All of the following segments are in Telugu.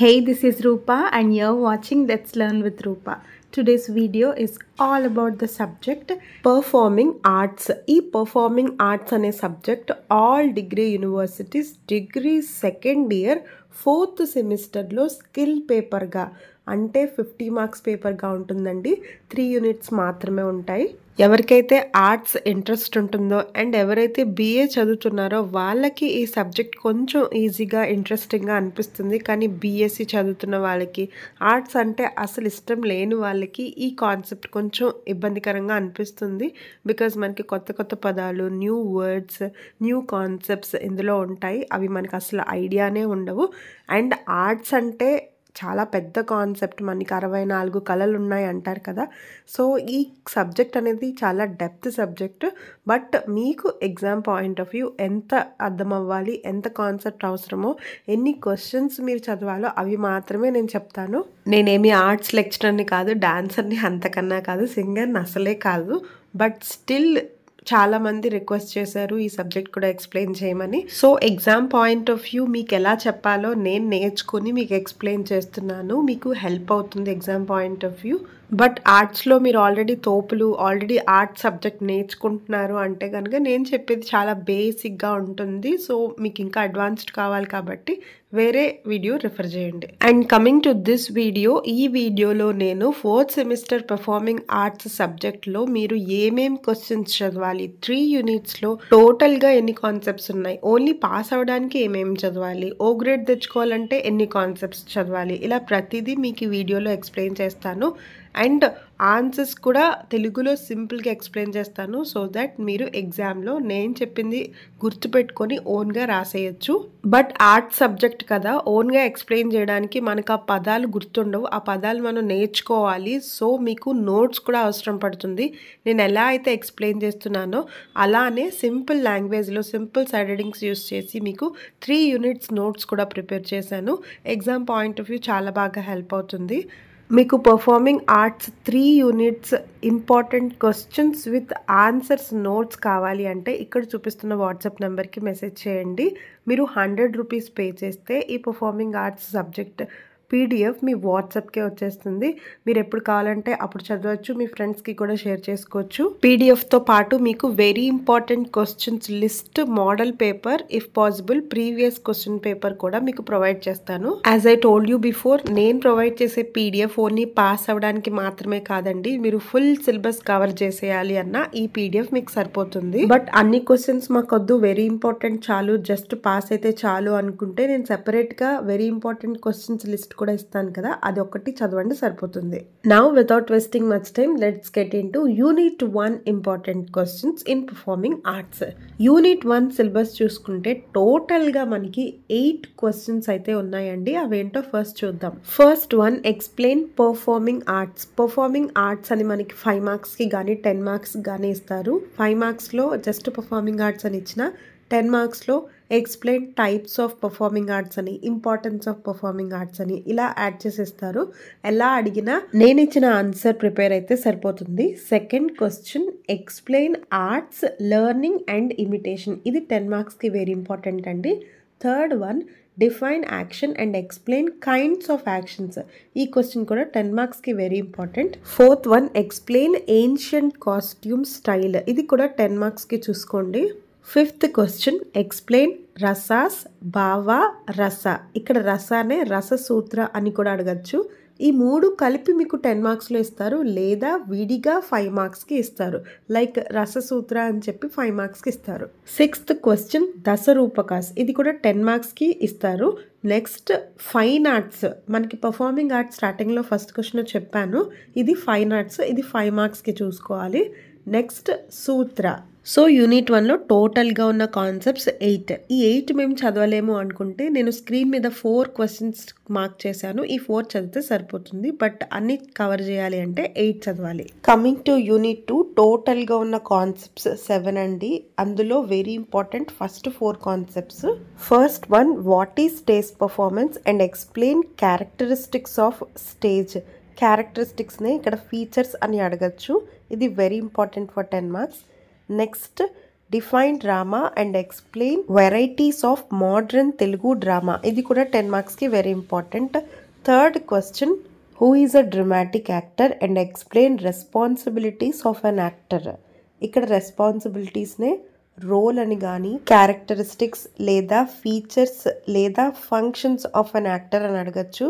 Hey, this is Rupa and you're watching Let's Learn with Rupa. Today's video is all about the subject performing arts. ఈ performing arts అనే subject all degree universities degree second year 4th సెమిస్టర్లో స్కిల్ పేపర్గా అంటే 50 మార్క్స్ పేపర్గా ఉంటుందండి. 3 యూనిట్స్ మాత్రమే ఉంటాయి. ఎవరికైతే ఆర్ట్స్ ఇంట్రెస్ట్ ఉంటుందో అండ్ ఎవరైతే బీఏ చదువుతున్నారో వాళ్ళకి ఈ సబ్జెక్ట్ కొంచెం ఈజీగా ఇంట్రెస్టింగ్గా అనిపిస్తుంది. కానీ బీఎస్సీ చదువుతున్న వాళ్ళకి ఆర్ట్స్ అంటే అసలు ఇష్టం లేని వాళ్ళకి ఈ కాన్సెప్ట్ కొంచెం ఇబ్బందికరంగా అనిపిస్తుంది. బికాజ్ మనకి కొత్త కొత్త పదాలు, న్యూ వర్డ్స్, న్యూ కాన్సెప్ట్స్ ఇందులో ఉంటాయి. అవి మనకి అసలు ఐడియానే ఉండవు. అండ్ ఆర్ట్స్ అంటే చాలా పెద్ద కాన్సెప్ట్. మనకి 64 కళలు ఉన్నాయి అంటారు కదా. సో ఈ సబ్జెక్ట్ అనేది చాలా డెప్త్ సబ్జెక్ట్. బట్ మీకు ఎగ్జామ్ పాయింట్ ఆఫ్ వ్యూ ఎంత అర్థం అవ్వాలి, ఎంత కాన్సెప్ట్ అవసరమో, ఎన్ని క్వశ్చన్స్ మీరు చదవాలో అవి మాత్రమే నేను చెప్తాను. నేనేమి ఆర్ట్స్ లెక్చరర్ని కాదు, డాన్సర్ని అంతకన్నా కాదు, సింగర్ని అసలే కాదు. బట్ స్టిల్ చాలామంది రిక్వెస్ట్ చేశారు ఈ సబ్జెక్ట్ కూడా ఎక్స్ప్లెయిన్ చేయమని. So exam point of view మీకు ఎలా చెప్పాలో నేను నేర్చుకుని మీకు ఎక్స్ప్లెయిన్ చేస్తున్నాను. మీకు హెల్ప్ అవుతుంది exam point of view. But ఆర్ట్స్లో మీరు ఆల్రెడీ ఆర్ట్ సబ్జెక్ట్ నేర్చుకుంటున్నారు అంటే కనుక నేను చెప్పేది చాలా బేసిక్గా ఉంటుంది. సో మీకు ఇంకా అడ్వాన్స్డ్ కావాలి కాబట్టి వేరే వీడియో రిఫర్ చేయండి. And coming to this video, ఈ వీడియోలో నేను 4th సెమిస్టర్ పర్ఫార్మింగ్ ఆర్ట్స్ సబ్జెక్ట్లో మీరు ఏమేం క్వశ్చన్స్ చదవాలి, 3 యూనిట్స్లో టోటల్గా ఎన్ని కాన్సెప్ట్స్ ఉన్నాయి, ఓన్లీ పాస్ అవ్వడానికి ఏమేమి చదవాలి, ఓ గ్రేడ్ తెచ్చుకోవాలంటే ఎన్ని కాన్సెప్ట్స్ చదవాలి, ఇలా ప్రతిదీ మీకు ఈ వీడియోలో ఎక్స్ప్లెయిన్ చేస్తాను. అండ్ ఆన్సర్స్ కూడా తెలుగులో సింపుల్గా ఎక్స్ప్లెయిన్ చేస్తాను. సో దట్ మీరు ఎగ్జామ్లో నేను చెప్పింది గుర్తుపెట్టుకొని ఓన్గా రాసేయచ్చు. బట్ ఆర్ట్ సబ్జెక్ట్ కదా, ఓన్గా ఎక్స్ప్లెయిన్ చేయడానికి మనకు ఆ పదాలు గుర్తుండవు. ఆ పదాలు మనం నేర్చుకోవాలి. సో మీకు నోట్స్ కూడా అవసరం పడుతుంది. నేను ఎలా అయితే ఎక్స్ప్లెయిన్ చేస్తున్నానో అలానే సింపుల్ లాంగ్వేజ్లో సింపుల్ సైడ్ హెడ్డింగ్స్ యూస్ చేసి మీకు 3 యూనిట్స్ నోట్స్ కూడా ప్రిపేర్ చేశాను. ఎగ్జామ్ పాయింట్ ఆఫ్ వ్యూ చాలా బాగా హెల్ప్ అవుతుంది. మీకు performing arts 3 units important questions with answers notes కావాలి అంటే ఇక్కడ చూపిస్తున్న వాట్సాప్ నెంబర్కి మెసేజ్ చేయండి. మీరు 100 రూపీస్ పే చేస్తే ఈ పర్ఫార్మింగ్ ఆర్ట్స్ సబ్జెక్ట్ పీడిఎఫ్ మీ వాట్సాప్కే వచ్చేస్తుంది. మీరు ఎప్పుడు కావాలంటే అప్పుడు చదవచ్చు, మీ ఫ్రెండ్స్కి కూడా షేర్ చేసుకోవచ్చు. పీడిఎఫ్తో పాటు మీకు very important questions list, model paper, if possible previous question paper కూడా మీకు ప్రొవైడ్ చేస్తాను. As I told you before, నేను ప్రొవైడ్ చేసే పీడిఎఫ్ ఓన్లీ పాస్ అవ్వడానికి మాత్రమే కాదండి. మీరు ఫుల్ సిలబస్ కవర్ చేసేయాలి అన్న ఈ పీడిఎఫ్ మీకు సరిపోతుంది. బట్ అన్ని క్వశ్చన్స్ మాకొద్దు, వెరీ ఇంపార్టెంట్ చాలు, జస్ట్ పాస్ అయితే చాలు అనుకుంటే నేను సెపరేట్గా వెరీ ఇంపార్టెంట్ క్వశ్చన్స్ లిస్ట్ కూడా ఇస్తాను కదా, అది ఒక్కటి చదవండి సరిపోతుంది. Now without wasting much time let's get in to unit 1 important questions in performing arts. Unit 1 syllabus చూసుకుంటే టోటల్గా మనకి 8 క్వశ్చన్స్ అయితే ఉన్నాయండి. అవేంటో ఫస్ట్ చూద్దాం. First one, explain performing arts. Performing arts అని మనకి 5 మార్క్స్కి కానీ 10 మార్క్స్ కానీ ఇస్తారు. 5 మార్క్స్లో జస్ట్ పర్ఫార్మింగ్ ఆర్ట్స్ అని ఇచ్చిన, 10 మార్క్స్లో explain types of performing arts అని, ఇంపార్టెన్స్ ఆఫ్ పర్ఫార్మింగ్ ఆర్ట్స్ అని ఇలా యాడ్ చేసేస్తారు. ఎలా అడిగినా నేను ఇచ్చిన ఆన్సర్ ప్రిపేర్ అయితే సరిపోతుంది. Second question, explain arts learning and imitation. ఇది 10 మార్క్స్కి వెరీ ఇంపార్టెంట్ అండి. Third one, define action and explain kinds of actions. ఈ క్వశ్చన్ కూడా 10 మార్క్స్కి very important. Fourth one, explain ancient costume style. ఇది కూడా 10 మార్క్స్కి చూసుకోండి. ఫిఫ్త్ క్వశ్చన్, ఎక్స్ప్లెయిన్ రసాస్, భావ, రస. ఇక్కడ రసానే రససూత్ర అని కూడా అడగచ్చు. ఈ 3 కలిపి మీకు 10 మార్క్స్లో ఇస్తారు, లేదా విడిగా 5 మార్క్స్కి ఇస్తారు. లైక్ రససూత్ర అని చెప్పి 5 మార్క్స్కి ఇస్తారు. సిక్స్త్ క్వశ్చన్, దశరూపకాస్. ఇది కూడా 10 మార్క్స్కి ఇస్తారు. Next, fine arts. మనకి పర్ఫార్మింగ్ ఆర్ట్స్ స్టార్టింగ్లో ఫస్ట్ క్వశ్చన్ చెప్పాను, ఇది ఫైన్ ఆర్ట్స్, ఇది 5 మార్క్స్కి చూసుకోవాలి. నెక్స్ట్, సూత్ర. సో యూనిట్ 1లో టోటల్గా ఉన్న కాన్సెప్ట్స్ 8. ఈ 8 మేము చదవలేము అనుకుంటే నేను స్క్రీన్ మీద 4 క్వశ్చన్స్ మార్క్ చేశాను. ఈ 4 చదివితే సరిపోతుంది. బట్ అన్ని కవర్ చేయాలి అంటే 8 చదవాలి. కమింగ్ టు యూనిట్ 2, టోటల్గా ఉన్న కాన్సెప్ట్స్ 7 అండి. అందులో very important first 4 concepts. First one, what is stage performance and explain characteristics of stage. క్యారెక్టరిస్టిక్స్ని ఇక్కడ ఫీచర్స్ అని అడగచ్చు. ఇది very important for 10 marks. Next, define drama and explain varieties of modern Telugu drama. ఇది కూడా 10 మార్క్స్కి very important. Third question, who is a dramatic actor and explain responsibilities of an actor. ఇక్కడ రెస్పాన్సిబిలిటీస్నే రోల్ అని కానీ క్యారెక్టరిస్టిక్స్ లేదా ఫీచర్స్ లేదా ఫంక్షన్స్ ఆఫ్ అన్ యాక్టర్ అని అడగచ్చు.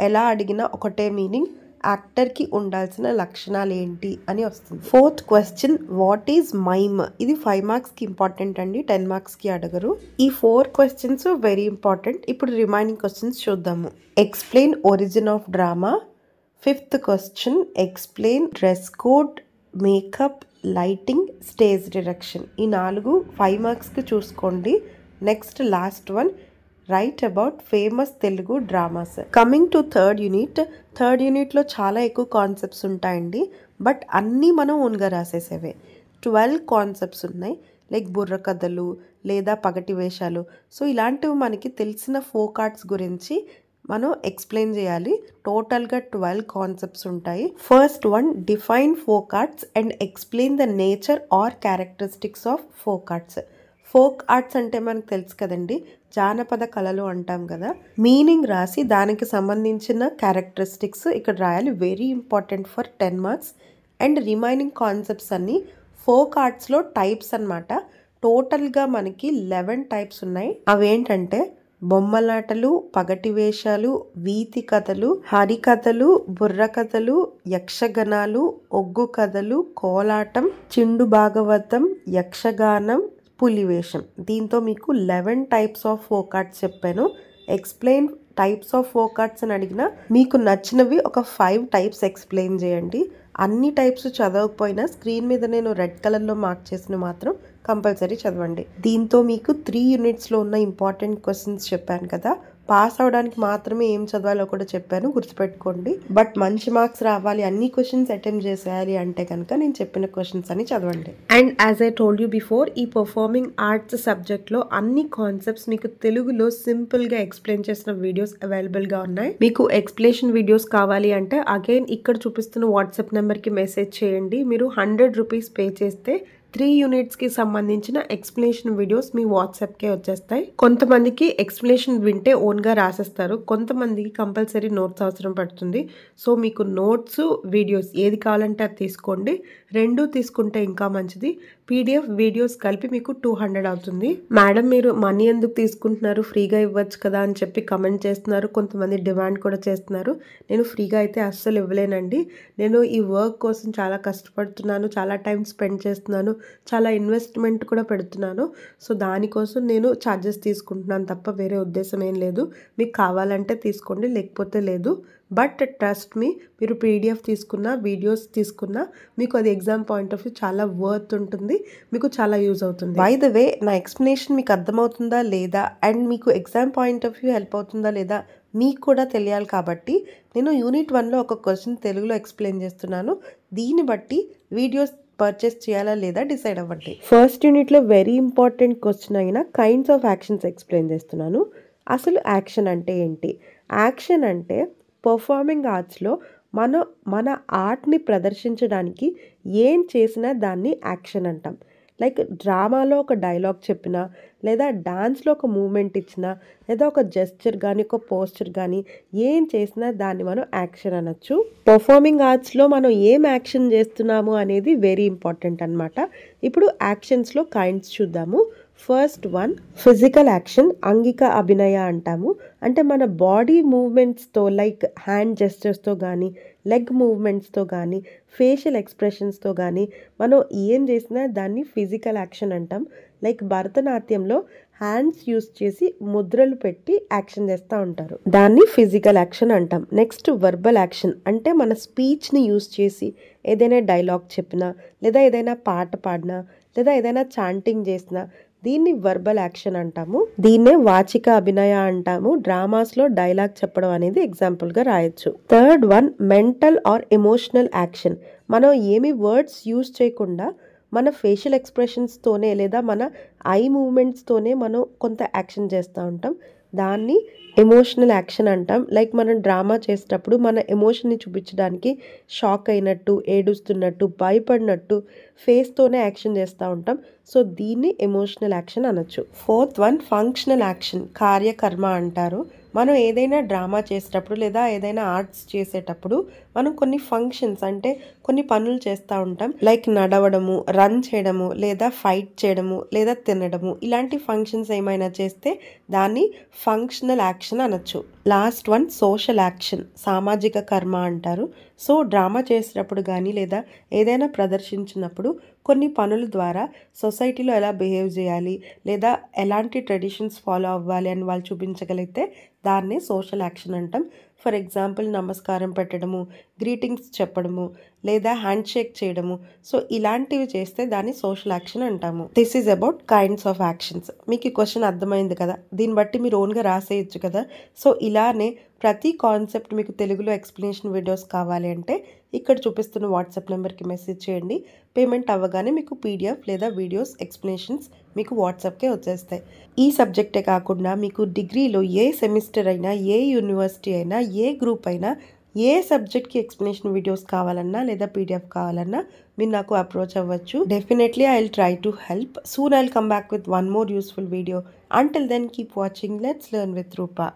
ఎలా అడిగినా ఒకటే మీనింగ్, యాక్టర్కి ఉండాల్సిన లక్షణాలు ఏంటి అని వస్తుంది. Fourth question, what is mime. ఇది 5 మార్క్స్కి ఇంపార్టెంట్ అండి, 10 మార్క్స్కి అడగరు. ఈ 4 క్వశ్చన్స్ వెరీ ఇంపార్టెంట్. ఇప్పుడు రిమైనింగ్ క్వశ్చన్స్ చూద్దాము. Explain origin of drama. Fifth question, explain dress code, makeup, lighting, stage direction. ఈ 4 5 మార్క్స్కి చూసుకోండి. Next last one, write about famous Telugu dramas. Coming to third యూనిట్లో చాలా ఎక్కువ కాన్సెప్ట్స్ ఉంటాయండి, బట్ అన్నీ మనం ఓన్గా రాసేసేవే. 12 కాన్సెప్ట్స్ ఉన్నాయి, లైక్ బుర్ర కథలు లేదా పగటి వేషాలు. సో ఇలాంటివి మనకి తెలిసిన ఫోక్ ఆర్ట్స్ గురించి మనం ఎక్స్ప్లెయిన్ చేయాలి. టోటల్గా 12 కాన్సెప్ట్స్ ఉంటాయి. First one, define folk arts and explain the nature or characteristics of folk arts. Folk arts అంటే మనకు తెలుసు కదండి, జానపద కళలు అంటాం కదా. మీనింగ్ రాసి దానికి సంబంధించిన క్యారెక్టరిస్టిక్స్ ఇక్కడ రాయాలి. Very important for 10 marks. And remaining concepts అన్నీ ఫోక్ ఆర్ట్స్లో టైప్స్ అన్నమాట. టోటల్గా మనకి 11 టైప్స్ ఉన్నాయి. అవేంటంటే బొమ్మలాటలు, పగటి వేషాలు, వీతి కథలు, హరికథలు, బుర్ర కథలు, యక్షగణాలు, ఒగ్గు కథలు, కోలాటం, చిండు భాగవతం, యక్షగానం, పులివేషం. దీంతో మీకు 11 టైప్స్ ఆఫ్ ఫోక్ ఆర్ట్స్ చెప్పాను. Explain types of folk arts అని అడిగినా మీకు నచ్చినవి ఒక 5 టైప్స్ ఎక్స్ప్లెయిన్ చేయండి. అన్ని టైప్స్ చదవకపోయినా స్క్రీన్ మీద నేను రెడ్ కలర్లో మార్క్ చేసిన మాత్రం కంపల్సరీ చదవండి. దీంతో మీకు 3 యూనిట్స్లో ఉన్న ఇంపార్టెంట్ క్వశ్చన్స్ చెప్పాను కదా. పాస్ అవడానికి మాత్రమే ఏం చదవాలో కూడా చెప్పాను, గుర్తుపెట్టుకోండి. బట్ మంచి మార్క్స్ రావాలి, అన్ని క్వశ్చన్స్ అటెంప్ట్ చేసేయాలి అంటే కనుక నేను చెప్పిన క్వశ్చన్స్ అని చదవండి. And as I told you before, ఈ పర్ఫార్మింగ్ ఆర్ట్స్ సబ్జెక్ట్లో అన్ని కాన్సెప్ట్స్ మీకు తెలుగులో సింపుల్గా ఎక్స్ప్లెయిన్ చేసిన వీడియోస్ అవైలబుల్గా ఉన్నాయి. మీకు ఎక్స్ప్లెనేషన్ వీడియోస్ కావాలి అంటే అగైన్ ఇక్కడ చూపిస్తున్న వాట్సాప్ నెంబర్కి మెసేజ్ చేయండి. మీరు 100 రూపీస్ పే చేస్తే 3 యూనిట్స్కి సంబంధించిన ఎక్స్ప్లెనేషన్ వీడియోస్ మీ వాట్సాప్కే వచ్చేస్తాయి. కొంతమందికి ఎక్స్ప్లెనేషన్ వింటే ఓన్గా రాసేస్తారు, కొంతమందికి కంపల్సరీ నోట్స్ అవసరం పడుతుంది. సో మీకు నోట్స్, వీడియోస్ ఏది కావాలంటే అది తీసుకోండి. 2 తీసుకుంటే ఇంకా మంచిది. PDF, వీడియోస్ కలిపి మీకు 200 అవుతుంది. మేడం మీరు మనీ ఎందుకు తీసుకుంటున్నారు, ఫ్రీగా ఇవ్వచ్చు కదా అని చెప్పి కమెంట్ చేస్తున్నారు. కొంతమంది డిమాండ్ కూడా చేస్తున్నారు. నేను ఫ్రీగా అయితే అస్సలు ఇవ్వలేనండి. నేను ఈ వర్క్ కోసం చాలా కష్టపడుతున్నాను, చాలా టైం స్పెండ్ చేస్తున్నాను, చాలా ఇన్వెస్ట్మెంట్ కూడా పెడుతున్నాను. సో దానికోసం నేను ఛార్జెస్ తీసుకుంటున్నాను తప్ప వేరే ఉద్దేశం ఏం లేదు. మీకు కావాలంటే తీసుకోండి, లేకపోతే లేదు. బట్ ట్రస్ట్ మీ, మీరు PDF తీసుకున్నా, వీడియోస్ తీసుకున్నా మీకు అది ఎగ్జామ్ పాయింట్ ఆఫ్ వ్యూ చాలా వర్త్ ఉంటుంది, మీకు చాలా యూజ్ అవుతుంది. బై ద వే, నా ఎక్స్ప్లెనేషన్ మీకు అర్థమవుతుందా లేదా అండ్ మీకు exam point of view help అవుతుందా లేదా మీకు కూడా తెలియాలి. కాబట్టి నేను యూనిట్ 1లో ఒక క్వశ్చన్ తెలుగులో ఎక్స్ప్లెయిన్ చేస్తున్నాను. దీన్ని బట్టి వీడియోస్ పర్చేస్ చేయాలా లేదా డిసైడ్ అవ్వండి. ఫస్ట్ యూనిట్లో వెరీ ఇంపార్టెంట్ క్వశ్చన్ అయిన కైండ్స్ ఆఫ్ యాక్షన్స్ ఎక్స్ప్లెయిన్ చేస్తున్నాను. అసలు యాక్షన్ అంటే ఏంటి? యాక్షన్ అంటే పర్ఫార్మింగ్ ఆర్ట్స్లో మన ఆర్ట్ని ప్రదర్శించడానికి ఏం చేసినా దాన్ని యాక్షన్ అంటాం. లైక్ డ్రామాలో ఒక డైలాగ్ చెప్పినా, లేదా డాన్స్లో ఒక మూమెంట్ ఇచ్చినా, లేదా ఒక జెస్చర్ కానీ ఒక పోస్చర్ కానీ ఏం చేసినా దాన్ని మనం యాక్షన్ అనొచ్చు. పర్ఫార్మింగ్ ఆర్ట్స్లో మనం ఏం యాక్షన్ చేస్తున్నాము అనేది వెరీ ఇంపార్టెంట్ అనమాట. ఇప్పుడు యాక్షన్స్లో కైండ్స్ చూద్దాము. ఫస్ట్ వన్, ఫిజికల్ యాక్షన్, అంగిక అభినయ అంటాము. అంటే మన బాడీ మూవ్మెంట్స్తో, లైక్ హ్యాండ్ జెస్చర్స్తో కానీ, లెగ్ మూవ్మెంట్స్తో కానీ, ఫేషియల్ ఎక్స్ప్రెషన్స్తో కానీ మనం ఏం చేసినా దాన్ని ఫిజికల్ యాక్షన్ అంటాం. లైక్ భరతనాట్యంలో హ్యాండ్స్ యూస్ చేసి ముద్రలు పెట్టి యాక్షన్ చేస్తూ ఉంటారు, దాన్ని ఫిజికల్ యాక్షన్ అంటాం. నెక్స్ట్ వర్బల్ యాక్షన్, అంటే మన స్పీచ్ని యూస్ చేసి ఏదైనా డైలాగ్ చెప్పినా, లేదా ఏదైనా పాట పాడినా, లేదా ఏదైనా చాంటింగ్ చేసినా దీన్ని వర్బల్ యాక్షన్ అంటాము. దీన్నే వాచిక అభినయ అంటాము. డ్రామాస్లో డైలాగ్ చెప్పడం అనేది ఎగ్జాంపుల్గా రాయొచ్చు. Third one, mental are emotional action. మనం ఏమి వర్డ్స్ యూజ్ చేయకుండా మన ఫేషియల్ ఎక్స్ప్రెషన్స్తోనే లేదా మన ఐ మూమెంట్స్తోనే మనం కొంత యాక్షన్ చేస్తూ ఉంటాం. దాన్ని ఎమోషనల్ యాక్షన్ అంటాం. లైక్ మనం డ్రామా చేసేటప్పుడు మన ఎమోషన్ని చూపించడానికి షాక్ అయినట్టు, ఏడుస్తున్నట్టు, భయపడినట్టు ఫేస్తోనే యాక్షన్ చేస్తూ ఉంటాం. సో దీన్ని ఎమోషనల్ యాక్షన్ అనొచ్చు. ఫోర్త్ వన్ ఫంక్షనల్ యాక్షన్, కార్యకర్మ అంటారు. మనం ఏదైనా డ్రామా చేసేటప్పుడు లేదా ఏదైనా ఆర్ట్స్ చేసేటప్పుడు మనం కొన్ని ఫంక్షన్స్ అంటే కొన్ని పనులు చేస్తూ ఉంటాం. లైక్ నడవడము, రన్ చేయడము, లేదా ఫైట్ చేయడము, లేదా తినడము, ఇలాంటి ఫంక్షన్స్ ఏమైనా చేస్తే దాన్ని ఫంక్షనల్ యాక్షన్ అనొచ్చు. లాస్ట్ వన్ సోషల్ యాక్షన్, సామాజిక కర్మ అంటారు. సో డ్రామా చేసేటప్పుడు కానీ లేదా ఏదైనా ప్రదర్శించినప్పుడు కొన్ని పనుల ద్వారా సొసైటీలో ఎలా బిహేవ్ చేయాలి లేదా ఎలాంటి ట్రెడిషన్స్ ఫాలో అవ్వాలి అని వాళ్ళు చూపించగలిగితే దాన్నే సోషల్ యాక్షన్ అంటాం. ఫర్ ఎగ్జాంపుల్ నమస్కారం పెట్టడము, గ్రీటింగ్స్ చెప్పడము, లేదా హ్యాండ్ షేక్ చేయడము. సో ఇలాంటివి చేస్తే దాన్ని సోషల్ యాక్షన్ అంటాము. This is about kinds of actions. మీకు ఈ క్వశ్చన్ అర్థమైంది కదా, దీన్ని బట్టి మీరు ఓన్గా రాసేయచ్చు కదా. సో ఇలానే ప్రతి కాన్సెప్ట్ మీకు తెలుగులో ఎక్స్ప్లెనేషన్ వీడియోస్ కావాలి అంటే ఇక్కడ చూపిస్తున్న వాట్సాప్ నెంబర్కి మెసేజ్ చేయండి. పేమెంట్ అవ్వగానే మీకు పీడిఎఫ్ లేదా వీడియోస్ ఎక్స్ప్లెనేషన్స్ మీకు వాట్సాప్కే వచ్చేస్తాయి. ఈ సబ్జెక్టే కాకుండా మీకు డిగ్రీలో ఏ సెమిస్టర్ అయినా, ఏ యూనివర్సిటీ అయినా, ఏ గ్రూప్ అయినా, ఏ సబ్జెక్ట్కి ఎక్స్ప్లెనేషన్ వీడియోస్ కావాలన్నా లేదా పీడిఎఫ్ కావాలన్నా మీరు నాకు అప్రోచ్ అవ్వచ్చు. Definitely I will try to help. Soon I will come back with one more useful video. Until then keep watching let's learn with Roopa.